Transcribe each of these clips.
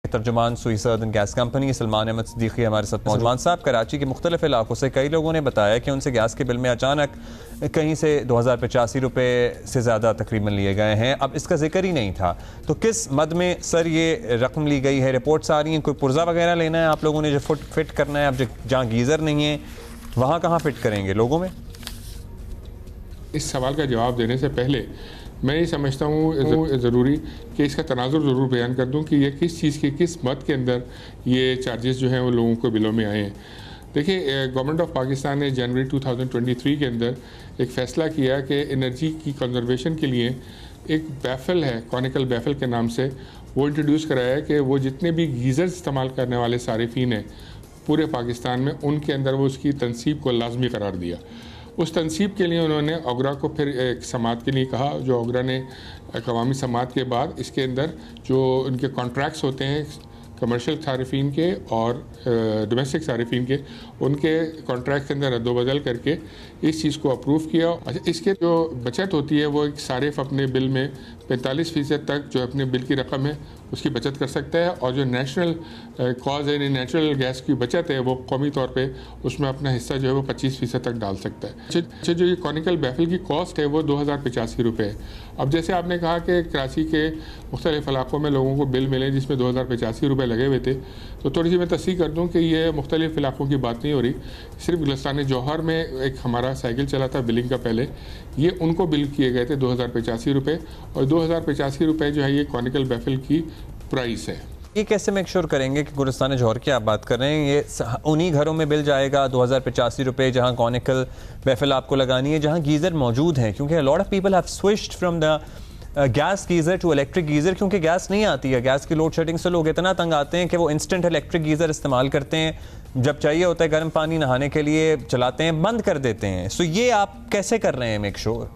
तर्जुमान Sui southern gas company Salman Ahmed Siddiqui हमारे साथ मौजूद साहब। कराची के मुख्तलिफ इलाकों से कई लोगों ने बताया कि उनसे गैस के बिल में अचानक कहीं से 2085 रुपये से ज़्यादा तकरीबन लिए गए हैं। अब इसका जिक्र ही नहीं था, तो किस मद में सर ये रकम ली गई है? रिपोर्ट्स आ रही हैं, कोई पुर्जा वगैरह लेना है आप लोगों ने जो फिट करना है? अब जहाँ गीज़र नहीं है वहाँ कहाँ फिट करेंगे लोगों में? इस सवाल का जवाब देने से पहले मैं ये समझता हूँ ज़रूरी कि इसका तनाजुर ज़रूर बयान कर दूँ कि ये किस चीज़ के किस मद के अंदर ये चार्जेस जो हैं वो लोगों को बिलों में आए हैं। देखिए, गवर्नमेंट ऑफ पाकिस्तान ने जनवरी 2023 के अंदर एक फ़ैसला किया कि एनर्जी की कंजर्वेशन के लिए एक बैफल है, कॉनिकल बैफल के नाम से, वो इंट्रोड्यूस कराया है कि वो जितने भी गीज़र इस्तेमाल करने वाले सारिफीन हैं पूरे पाकिस्तान में, उनके अंदर वो उसकी तनसीब को लाजमी करार दिया। उस तनसीब के लिए उन्होंने ओगरा को फिर एक समात के लिए कहा, जो ओगरा ने अवामी समात के बाद इसके अंदर जो उनके कॉन्ट्रैक्ट्स होते हैं कमर्शियल सारिफीन के और डोमेस्टिक सारिफीन के, उनके कॉन्ट्रैक्ट के अंदर रद्दोबदल करके इस चीज़ को अप्रूव किया। अच्छा, इसके जो बचत होती है वो एक सारिफ अपने बिल में 45% तक जो अपने बिल की रकम है उसकी बचत कर सकता है, और जो नेशनल कॉज है, नेचुरल गैस की बचत है, वो कौमी तौर पे उसमें अपना हिस्सा जो है वो 25% तक डाल सकता है। अच्छा, जो ये कॉनिकल बैफल की कॉस्ट है वो 2085 रुपये है। अब जैसे आपने कहा कि कराची के मुख्तलिफ इलाकों में लोगों को बिल मिले जिसमें 2085 रुपये लगे हुए थे, तो थोड़ी सी मैं तस्दीक कर दूँ कि ये मुख्तलिफ इलाकों की बात नहीं हो रही। सिर्फ गुलिस्तान जौहर में एक हमारा साइकिल चला था बिलिंग का, पहले ये उनको बिल किए गए थे 2085 रुपये, और 2085 रुपये जो है ये कॉनिकल बैफल की प्राइस है। ये कैसे मेक श्योर करेंगे कि गुलिस्तान जौहर की आप बात कर रहे हैं, ये उन्हीं घरों में बिल जाएगा 2085 रुपये जहाँ कॉनिकल बैफल आपको लगानी है, जहाँ गीज़र मौजूद है? क्योंकि lot of people have switched from the gas geyser to electric geyser, क्योंकि गैस नहीं आती है। गैस की लोड शेडिंग से लोग इतना तंग आते हैं कि वो इंस्टेंट इलेक्ट्रिक गीज़र इस्तेमाल करते हैं, जब चाहिए होता है गर्म पानी नहाने के लिए चलाते हैं, बंद कर देते हैं। सो ये आप कैसे कर रहे हैं मेक श्योर?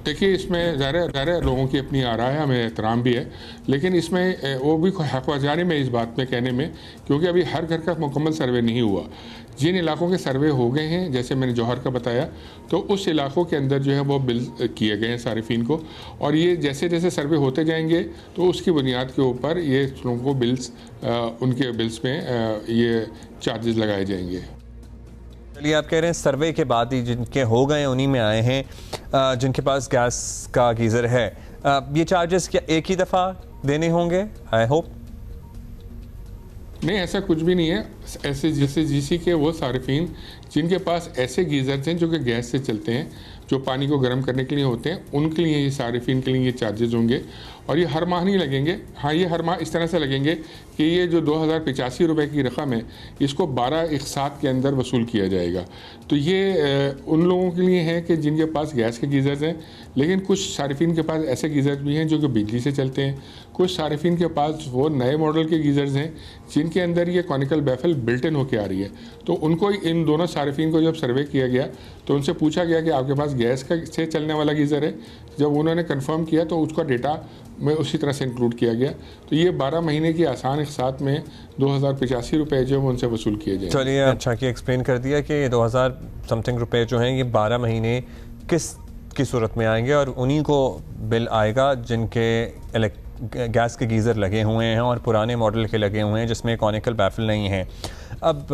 देखिए, इसमें ज़ाहिर लोगों की अपनी आरा है, हमें एहतराम भी है, लेकिन इसमें वो भी हक़ वज़ारी में इस बात में कहने में, क्योंकि अभी हर घर का मुकम्मल सर्वे नहीं हुआ। जिन इलाकों के सर्वे हो गए हैं, जैसे मैंने जौहर का बताया, तो उस इलाकों के अंदर जो है वो बिल किए गए हैं सारिफीन को, और ये जैसे जैसे सर्वे होते जाएंगे तो उसकी बुनियाद के ऊपर ये लोगों को बिल्स उनके बिल्स में ये चार्जेस लगाए जाएंगे। चलिए, आप कह रहे हैं सर्वे के बाद ही जिनके हो गए उन्हीं में आए हैं, जिनके पास गैस का गीज़र है। ये चार्जेस क्या एक ही दफ़ा देने होंगे? आई होप नहीं, ऐसा कुछ भी नहीं है। ऐसे जैसे जीसी के वो सारिफीन जिनके पास ऐसे गीज़र्स हैं जो कि गैस से चलते हैं, जो पानी को गर्म करने के लिए होते हैं, उनके लिए ये सारिफीन के लिए ये चार्जेस होंगे, और ये हर माह नहीं लगेंगे। हाँ, ये हर माह इस तरह से लगेंगे कि ये जो 2085 रुपये की रकम है इसको 12 इक़सात के अंदर वसूल किया जाएगा। तो ये उन लोगों के लिए है कि जिनके पास गैस के गीज़र्स हैं, लेकिन कुछ सारिफीन के पास ऐसे गीज़र्स भी हैं जो कि बिजली से चलते हैं। कुछ सारिफीन के पास वो नए मॉडल के गीज़र्स हैं जिनके अंदर ये कॉनिकल बैफल बिल्ट इन होकर आ रही है। तो उनको, इन दोनों सारिफीन को जब सर्वे किया गया तो उनसे पूछा गया कि आपके पास गैस का से चलने वाला गीज़र है? जब उन्होंने कंफर्म किया तो उसका डेटा में उसी तरह से इंक्लूड किया गया। तो ये 12 महीने की आसान एक साथ में 2085 रुपये जो वो उनसे वसूल किए जाए। चलिए, अच्छा कि एक्सप्लेन कर दिया कि ये 2000 समथिंग रुपये जो हैं ये 12 महीने किस की सूरत में आएंगे, और उन्हीं को बिल आएगा जिनके गैस के गीज़र लगे हुए हैं और पुराने मॉडल के लगे हुए हैं जिसमें कॉनिकल बैफल नहीं है। अब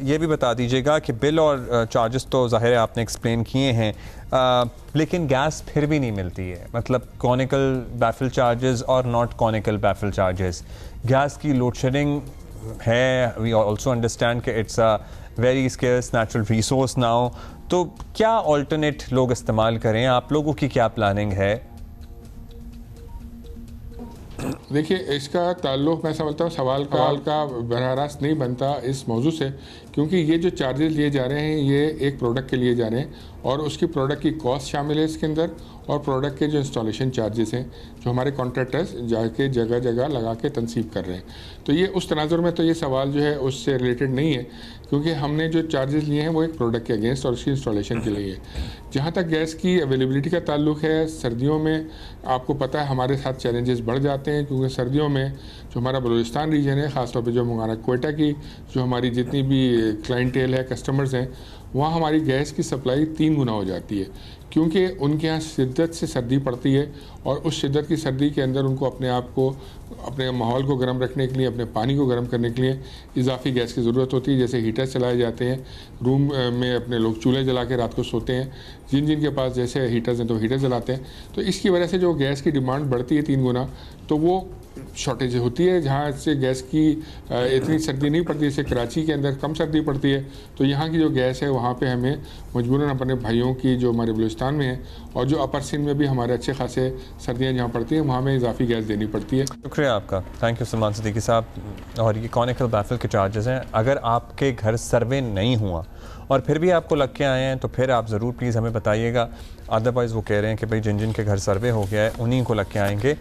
ये भी बता दीजिएगा कि बिल और चार्जेस तो ज़ाहिर है आपने एक्सप्लेन किए हैं, लेकिन गैस फिर भी नहीं मिलती है। मतलब कॉनिकल बैफल चार्जेस और not conical baffle charges, gas की लोड शेडिंग है। वी ऑल्सो अंडरस्टैंड कि it's a very scarce natural resource now, तो क्या ऑल्टरनेट लोग इस्तेमाल करें? आप लोगों की क्या प्लानिंग है? देखिए, इसका ताल्लुक़ मैं समझता हूँ सवाल का बराह रास्त नहीं बनता इस मौजू से, क्योंकि ये जो चार्जेस लिए जा रहे हैं ये एक प्रोडक्ट के लिए जा रहे हैं, और उसकी प्रोडक्ट की कॉस्ट शामिल है इसके अंदर, और प्रोडक्ट के जो इंस्टॉलेशन चार्जेस हैं जो हमारे कॉन्ट्रैक्टर्स जाके जगह जगह लगा के तनसीब कर रहे हैं। तो ये उस तनाजुर में तो ये सवाल जो है उससे रिलेटेड नहीं है, क्योंकि हमने जो चार्जेस लिए हैं वो एक प्रोडक्ट के अगेंस्ट और उसकी इंस्टॉलेशन के लिए है। जहाँ तक गैस की अवेलेबिलिटी का ताल्लुक़ है, सर्दियों में आपको पता है हमारे साथ चैलेंजेस बढ़ जाते हैं, क्योंकि सर्दियों में जो हमारा बलूचिस्तान रीजन है, ख़ासतौर पर जो हमारा क्वेटा की जो हमारी जितनी भी क्लाइंटेल है, कस्टमर्स हैं, वहाँ हमारी गैस की सप्लाई 3 गुना हो जाती है, क्योंकि उनके यहाँ शिद्दत से सर्दी पड़ती है और उस शिद्दत की सर्दी के अंदर उनको अपने आप को, अपने माहौल को गर्म रखने के लिए, अपने पानी को गर्म करने के लिए इजाफी गैस की ज़रूरत होती है। जैसे हीटर चलाए जाते हैं, रूम में अपने लोग चूल्हे जला के रात को सोते हैं, जिन जिन के पास जैसे हीटर्स हैं तो हीटर जलाते हैं। तो इसकी वजह से जो गैस की डिमांड बढ़ती है 3 गुना, तो वो शॉर्टेज होती है। जहाँ से गैस की इतनी सर्दी नहीं पड़ती, जैसे कराची के अंदर कम सर्दी पड़ती है, तो यहाँ की जो गैस है वहाँ पे हमें मजबूरन अपने भाइयों की जो हमारे बलूचिस्तान में है और जो अपर सिंध में भी हमारे अच्छे खासे सर्दियाँ जहाँ पड़ती हैं, वहाँ हमें इजाफी गैस देनी पड़ती है। शुक्रिया आपका, थैंक यू सलमान सिद्दीकी साहब। और ये कॉनिकल बैफल के चार्जेस हैं। अगर आपके घर सर्वे नहीं हुआ और फिर भी आपको लग के आए हैं तो फिर आप ज़रूर प्लीज़ हमें बताइएगा। अदरवाइज़ वो कह रहे हैं कि भाई जिन जिन के घर सर्वे हो गया है उन्हीं को लग के आएंगे।